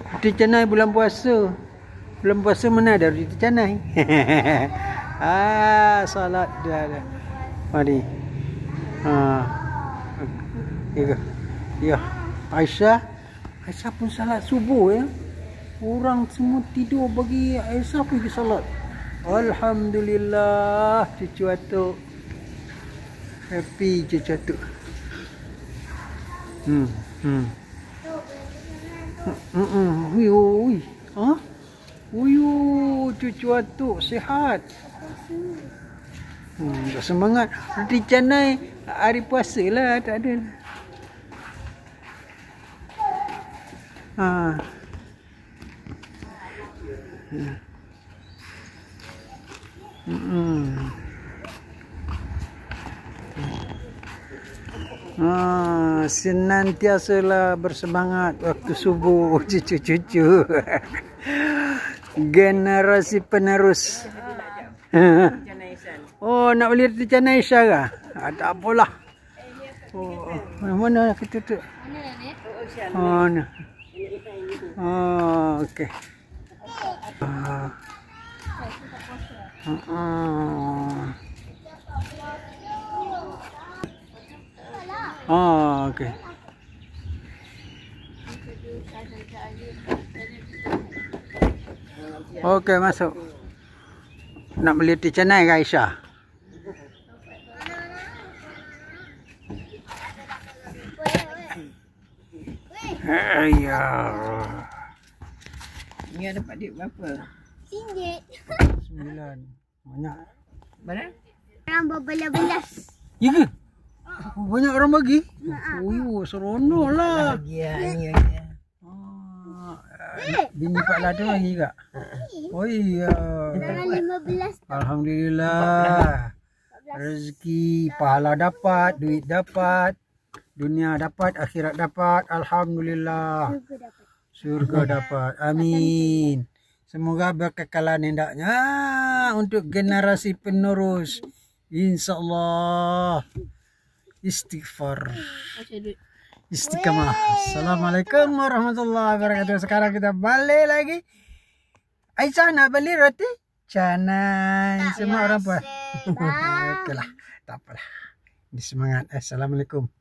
Roti canai bulan puasa. Bulan puasa mana ada roti canai? Salat dah ada. Mari. Ya. Ya. Aisyah pun salat subuh ya. Orang semua tidur bagi Aisyah pergi salat. Alhamdulillah, cucu atuk. Happy cucu atuk. Ui. Ha? Cucu atuk sihat. Tak semangat. Roti canai hari puasa lah, tak ada. Senantiasalah bersemangat waktu subuh cucu-cucu. Generasi penerus. Oh, nak beli roti canai Aisyah ke? Tak apalah. Mana kita tu? Mana? Okey. Okey. Okey, masuk. Nak beli roti canai ke Aisyah? Ni ada dapat duit berapa? RM9. Banyak. Berapa? Orang berbelas-belas. Ya ke? Banyak orang bagi? Seronok lah. Bahagia. Bini Pak Lado lagi tak? Oh iya. Orang 15. Alhamdulillah. Rezeki, pahala dapat, duit dapat, dunia dapat, akhirat dapat. Alhamdulillah. Surga dapat. Amin. Semoga berkekalan hendaknya untuk generasi penerus. InsyaAllah. Istighfar. Istiqamah. Assalamualaikum warahmatullahi wabarakatuh. Sekarang kita balik lagi. Aisyah nak beli roti canai. Semua orang buat. Okeylah. Tak apalah. Ini semangat. Assalamualaikum.